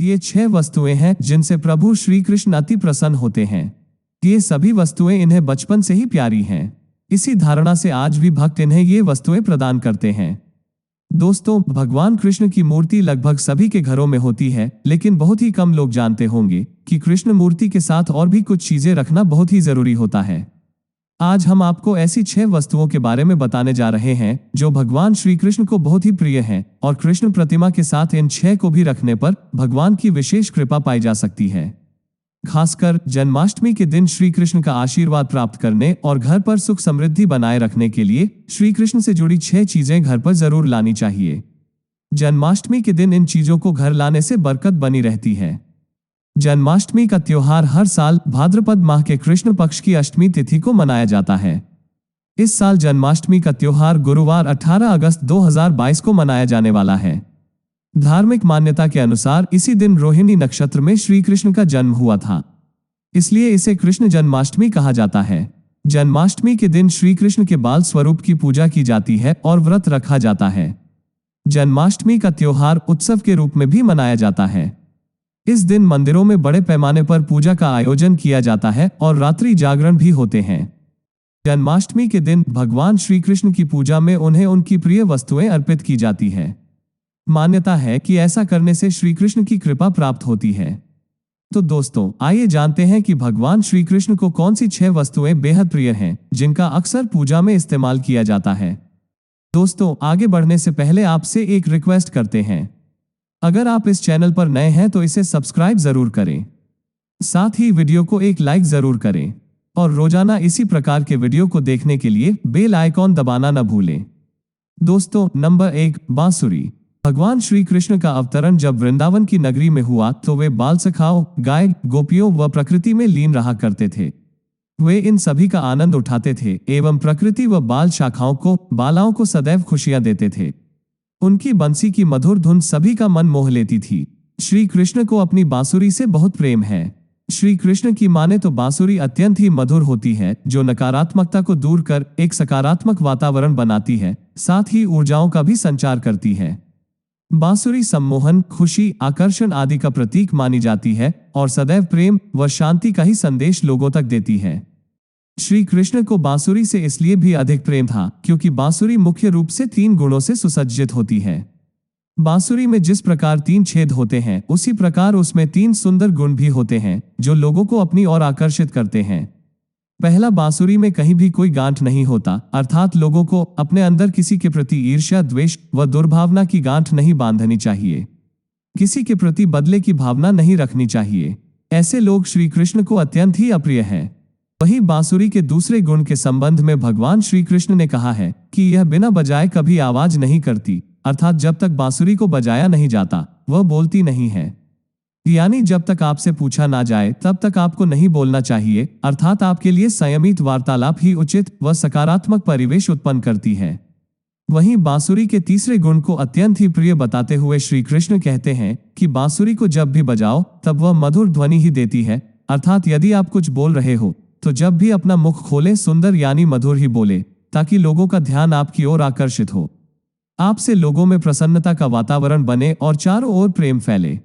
ये 6 वस्तुएं हैं जिनसे प्रभु श्री कृष्ण अति प्रसन्न होते हैं। ये सभी वस्तुएं इन्हें बचपन से ही प्यारी हैं। इसी धारणा से आज भी भक्त इन्हें ये वस्तुएं प्रदान करते हैं। दोस्तों, भगवान कृष्ण की मूर्ति लगभग सभी के घरों में होती है, लेकिन बहुत ही कम लोग जानते होंगे कि कृष्ण मूर्ति के साथ और भी कुछ चीजें रखना बहुत ही जरूरी होता है। आज हम आपको ऐसी 6 वस्तुओं के बारे में बताने जा रहे हैं जो भगवान श्री कृष्ण को बहुत ही प्रिय हैं और कृष्ण प्रतिमा के साथ इन 6 को भी रखने पर भगवान की विशेष कृपा पाई जा सकती है। खासकर जन्माष्टमी के दिन श्री कृष्ण का आशीर्वाद प्राप्त करने और घर पर सुख समृद्धि बनाए रखने के लिए श्री कृष्ण से जुड़ी 6 चीजें घर पर जरूर लानी चाहिए। जन्माष्टमी के दिन इन चीजों को घर लाने से बरकत बनी रहती है। जन्माष्टमी का त्योहार हर साल भाद्रपद माह के कृष्ण पक्ष की अष्टमी तिथि को मनाया जाता है। इस साल जन्माष्टमी का त्योहार गुरुवार 18 अगस्त 2022 को मनाया जाने वाला है। धार्मिक मान्यता के अनुसार इसी दिन रोहिणी नक्षत्र में श्री कृष्ण का जन्म हुआ था, इसलिए इसे कृष्ण जन्माष्टमी कहा जाता है। जन्माष्टमी के दिन श्री कृष्ण के बाल स्वरूप की पूजा की जाती है और व्रत रखा जाता है। जन्माष्टमी का त्योहार उत्सव के रूप में भी मनाया जाता है। इस दिन मंदिरों में बड़े पैमाने पर पूजा का आयोजन किया जाता है और रात्रि जागरण भी होते हैं। जन्माष्टमी के दिन भगवान श्री कृष्ण की पूजा में उन्हें उनकी प्रिय वस्तुएं अर्पित की जाती है। मान्यता है कि ऐसा करने से श्री कृष्ण की कृपा प्राप्त होती है। तो दोस्तों, आइए जानते हैं कि भगवान श्री कृष्ण को कौन सी 6 वस्तुएं बेहद प्रिय हैं जिनका अक्सर पूजा में इस्तेमाल किया जाता है। दोस्तों, आगे बढ़ने से पहले आपसे एक रिक्वेस्ट करते हैं। अगर आप इस चैनल पर नए हैं तो इसे सब्सक्राइब जरूर करें। साथ ही वीडियो को एक लाइक जरूर करें और रोजाना इसी प्रकार के वीडियो को देखने के लिए बेल आइकॉन दबाना न भूलें। दोस्तों, नंबर 1, बांसुरी। भगवान श्री कृष्ण का अवतरण जब वृंदावन की नगरी में हुआ तो वे बाल सखाओं, गाय, गोपियों व प्रकृति में लीन रहा करते थे। वे इन सभी का आनंद उठाते थे एवं प्रकृति व बाल शाखाओं को, बालाओं को सदैव खुशियां देते थे। उनकी बंसी की मधुर धुन सभी का मन मोह लेती थी। श्री कृष्ण को अपनी बांसुरी से बहुत प्रेम है। श्री कृष्ण की माने तो बांसुरी अत्यंत ही मधुर होती है, जो नकारात्मकता को दूर कर एक सकारात्मक वातावरण बनाती है, साथ ही ऊर्जाओं का भी संचार करती है। बांसुरी सम्मोहन, खुशी, आकर्षण आदि का प्रतीक मानी जाती है और सदैव प्रेम व शांति का ही संदेश लोगों तक देती है। श्री कृष्ण को बांसुरी से इसलिए भी अधिक प्रेम था क्योंकि बांसुरी मुख्य रूप से 3 गुणों से सुसज्जित होती है। बांसुरी में जिस प्रकार 3 छेद होते हैं, उसी प्रकार उसमें 3 सुंदर गुण भी होते हैं जो लोगों को अपनी ओर आकर्षित करते हैं। पहला, बांसुरी में कहीं भी कोई गांठ नहीं होता, अर्थात लोगों को अपने अंदर किसी के प्रति ईर्ष्या, द्वेष व दुर्भावना की गांठ नहीं बांधनी चाहिए। किसी के प्रति बदले की भावना नहीं रखनी चाहिए। ऐसे लोग श्री कृष्ण को अत्यंत ही अप्रिय है। वहीं बांसुरी के दूसरे गुण के संबंध में भगवान श्री कृष्ण ने कहा है कि यह बिना बजाए कभी आवाज नहीं करती, अर्थात जब तक बांसुरी को बजाया नहीं जाता वह बोलती नहीं है। यानी जब तक आपसे पूछा ना जाए तब तक आपको नहीं बोलना चाहिए, अर्थात आपके लिए संयमित वार्तालाप ही उचित व सकारात्मक परिवेश उत्पन्न करती है। वहीं बांसुरी के तीसरे गुण को अत्यंत ही प्रिय बताते हुए श्री कृष्ण कहते हैं कि बांसुरी को जब भी बजाओ तब वह मधुर ध्वनि ही देती है, अर्थात यदि आप कुछ बोल रहे हो तो जब भी अपना मुख खोले सुंदर यानी मधुर ही बोले, ताकि लोगों का ध्यान आपकी ओर आकर्षित हो, आपसे लोगों में प्रसन्नता का वातावरण बने और चारों ओर प्रेम फैले।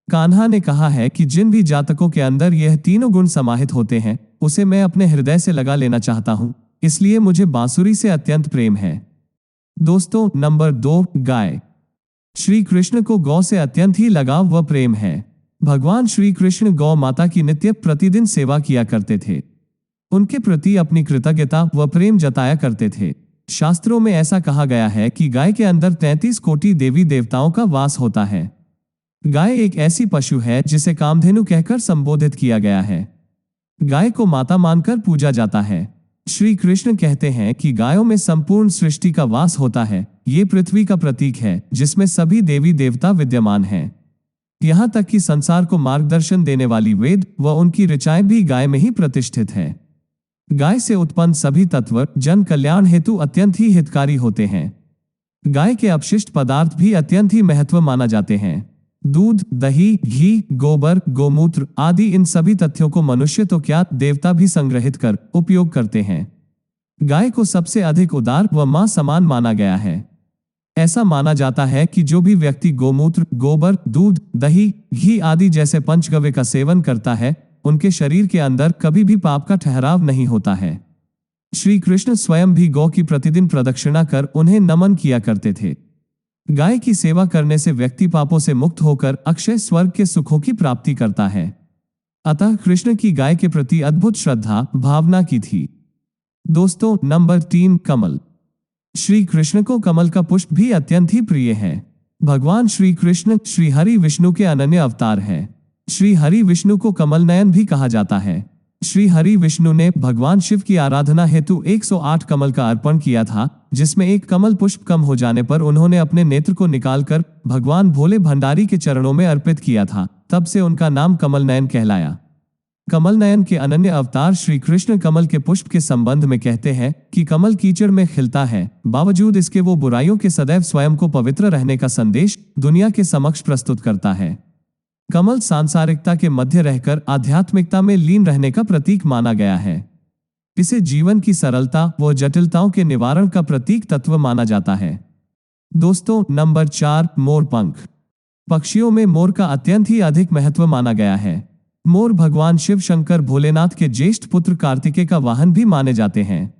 कान्हा ने कहा है कि जिन भी जातकों के अंदर यह तीनों गुण समाहित होते हैं उसे मैं अपने हृदय से लगा लेना चाहता हूं, इसलिए मुझे बांसुरी से अत्यंत प्रेम है। दोस्तों, नंबर 2, गाय। श्री कृष्ण को गौ से अत्यंत ही लगाव व प्रेम है। भगवान श्री कृष्ण गौ माता की नित्य प्रतिदिन सेवा किया करते थे। उनके प्रति अपनी कृतज्ञता व प्रेम जताया करते थे। शास्त्रों में ऐसा कहा गया है कि गाय के अंदर 33 कोटि देवी देवताओं का वास होता है। गाय एक ऐसी पशु है जिसे कामधेनु कहकर संबोधित किया गया है। गाय को माता मानकर पूजा जाता है। श्री कृष्ण कहते हैं कि गायों में संपूर्ण सृष्टि का वास होता है। ये पृथ्वी का प्रतीक है जिसमें सभी देवी देवता विद्यमान हैं। यहाँ तक कि संसार को मार्गदर्शन देने वाली वेद व उनकी ऋचाएं भी गाय में ही प्रतिष्ठित है। गाय से उत्पन्न सभी तत्व जन कल्याण हेतु अत्यंत ही हितकारी होते हैं। गाय के अपशिष्ट पदार्थ भी अत्यंत ही महत्व माना जाते हैं। दूध, दही, घी, गोबर, गोमूत्र आदि इन सभी तथ्यों को मनुष्य तो क्या देवता भी संग्रहित कर उपयोग करते हैं। गाय को सबसे अधिक उदार व मां समान माना गया है। ऐसा माना जाता है कि जो भी व्यक्ति गोमूत्र, गोबर, दूध, दही, घी आदि जैसे पंचगव्य का सेवन करता है, उनके शरीर के अंदर कभी भी पाप का ठहराव नहीं होता है। श्री कृष्ण स्वयं भी गौ की प्रतिदिन प्रदक्षिणा कर उन्हें नमन किया करते थे। गाय की सेवा करने से व्यक्ति पापों से मुक्त होकर अक्षय स्वर्ग के सुखों की प्राप्ति करता है। अतः कृष्ण की गाय के प्रति अद्भुत श्रद्धा भावना की थी। दोस्तों, नंबर 3, कमल। श्री कृष्ण को कमल का पुष्प भी अत्यंत ही प्रिय है। भगवान श्री कृष्ण श्री हरि विष्णु के अनन्य अवतार हैं। श्री हरि विष्णु को कमल नयन भी कहा जाता है। श्री हरि विष्णु ने भगवान शिव की आराधना हेतु 108 कमल का अर्पण किया था, जिसमें एक कमल पुष्प कम हो जाने पर उन्होंने अपने नेत्र को निकालकर भगवान भोले भंडारी के चरणों में अर्पित किया था। तब से उनका नाम कमल नयन कहलाया। कमल नयन के अनन्य अवतार श्री कृष्ण कमल के पुष्प के संबंध में कहते हैं कि कमल कीचड़ में खिलता है, बावजूद इसके वो बुराइयों के सदैव स्वयं को पवित्र रहने का संदेश दुनिया के समक्ष प्रस्तुत करता है। कमल सांसारिकता के मध्य रहकर आध्यात्मिकता में लीन रहने का प्रतीक माना गया है। इसे जीवन की सरलता व जटिलताओं के निवारण का प्रतीक तत्व माना जाता है। दोस्तों, नंबर 4, मोर पंख। पक्षियों में मोर का अत्यंत ही अधिक महत्व माना गया है। मोर भगवान शिव शंकर भोलेनाथ के ज्येष्ठ पुत्र कार्तिकेय का वाहन भी माने जाते हैं।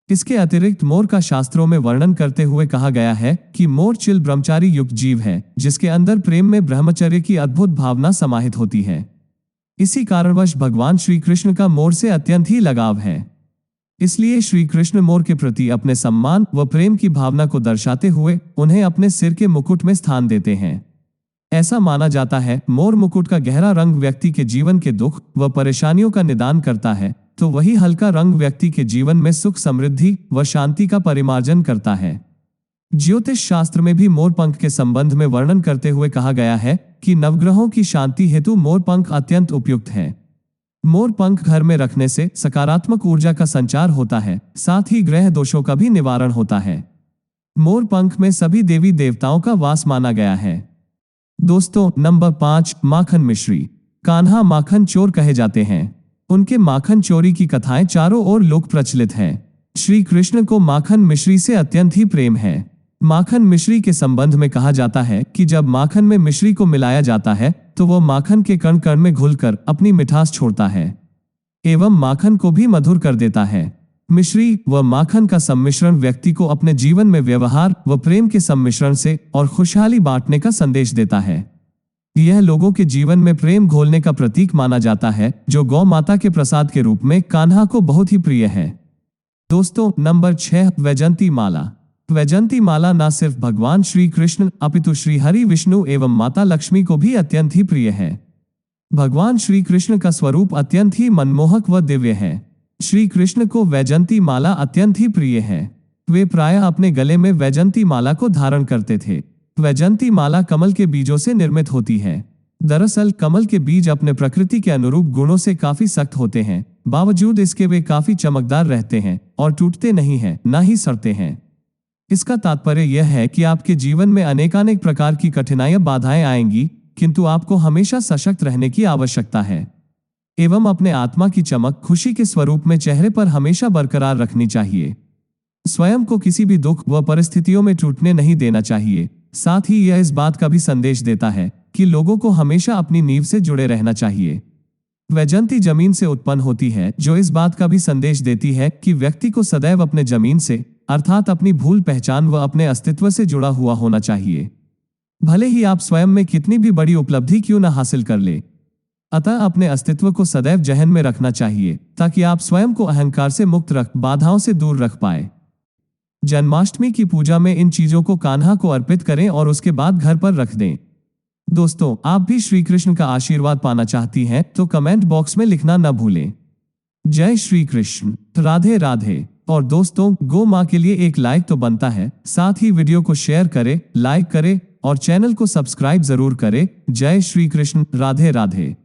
इसके अतिरिक्त मोर का शास्त्रों में वर्णन करते हुए कहा गया है कि मोर चिल ब्रह्मचारी युक्त जीव है, जिसके अंदर प्रेम में ब्रह्मचर्य की अद्भुत भावना समाहित होती है। इसी कारणवश भगवान श्री कृष्ण का मोर से अत्यंत ही लगाव है। इसलिए श्री कृष्ण मोर के प्रति अपने सम्मान व प्रेम की भावना को दर्शाते हुए उन्हें अपने सिर के मुकुट में स्थान देते हैं। ऐसा माना जाता है मोर मुकुट का गहरा रंग व्यक्ति के जीवन के दुख व परेशानियों का निदान करता है, तो वही हल्का रंग व्यक्ति के जीवन में सुख, समृद्धि व शांति का परिमार्जन करता है। ज्योतिष शास्त्र में भी मोर पंख के संबंध में वर्णन करते हुए कहा गया है कि नवग्रहों की शांति हेतु मोर पंख अत्यंत उपयुक्त है। मोर पंख घर में रखने से सकारात्मक ऊर्जा का संचार होता है, साथ ही ग्रह दोषों का भी निवारण होता है। मोर पंख में सभी देवी देवताओं का वास माना गया है। दोस्तों, नंबर 5, माखन मिश्री। कान्हा माखन चोर कहे जाते हैं। उनके माखन चोरी की कथाएं चारों ओर लोक प्रचलित हैं। श्री कृष्ण को माखन मिश्री से अत्यंत ही प्रेम है। माखन मिश्री के संबंध में कहा जाता है कि जब माखन में मिश्री को मिलाया जाता है तो वह माखन के कण कण में घुलकर अपनी मिठास छोड़ता है एवं माखन को भी मधुर कर देता है। मिश्री व माखन का सम्मिश्रण व्यक्ति को अपने जीवन में व्यवहार व प्रेम के सम्मिश्रण से और खुशहाली बांटने का संदेश देता है। यह लोगों के जीवन में प्रेम घोलने का प्रतीक माना जाता है, जो गौ माता के प्रसाद के रूप में कान्हा को बहुत ही प्रिय है। दोस्तों, नंबर 6, वैजंती माला। वैजंती माला न सिर्फ भगवान श्री कृष्ण अपितु श्री हरि विष्णु एवं माता लक्ष्मी को भी अत्यंत ही प्रिय है। भगवान श्री कृष्ण का स्वरूप अत्यंत ही मनमोहक व दिव्य है। श्री कृष्ण को वैजंती माला अत्यंत ही प्रिय है। वे प्रायः अपने गले में वैजंती माला को धारण करते थे। वैजंती माला कमल के बीजों से निर्मित होती है। दरअसल कमल के बीज अपने प्रकृति के अनुरूप गुणों से काफी सख्त होते हैं, बावजूद इसके वे काफी चमकदार रहते हैं और टूटते नहीं हैं, न ही सड़ते हैं। इसका तात्पर्य यह है कि आपके जीवन में अनेकानेक प्रकार की कठिनाइयां, बाधाएं आएंगी, किंतु आपको हमेशा सशक्त रहने की आवश्यकता है एवं अपने आत्मा की चमक खुशी के स्वरूप में चेहरे पर हमेशा बरकरार रखनी चाहिए। स्वयं को किसी भी दुख व परिस्थितियों में टूटने नहीं देना चाहिए। साथ ही यह इस बात का भी संदेश देता है कि लोगों को हमेशा अपनी नींव से जुड़े रहना चाहिए। वैजंती जमीन से उत्पन्न होती है, जो इस बात का भी संदेश देती है कि व्यक्ति को सदैव अपने जमीन से अर्थात अपनी भूल पहचान व अपने अस्तित्व से जुड़ा हुआ होना चाहिए, भले ही आप स्वयं में कितनी भी बड़ी उपलब्धि क्यों न हासिल कर ले। अतः अपने अस्तित्व को सदैव जहन में रखना चाहिए, ताकि आप स्वयं को अहंकार से मुक्त रख बाधाओं से दूर रख पाए। जन्माष्टमी की पूजा में इन चीजों को कान्हा को अर्पित करें और उसके बाद घर पर रख दें। दोस्तों, आप भी श्री कृष्ण का आशीर्वाद पाना चाहती हैं तो कमेंट बॉक्स में लिखना न भूलें। जय श्री कृष्ण, राधे राधे। और दोस्तों, गौ माँ के लिए एक लाइक तो बनता है, साथ ही वीडियो को शेयर करें, लाइक करें और चैनल को सब्सक्राइब जरूर करें। जय श्री कृष्ण, राधे राधे।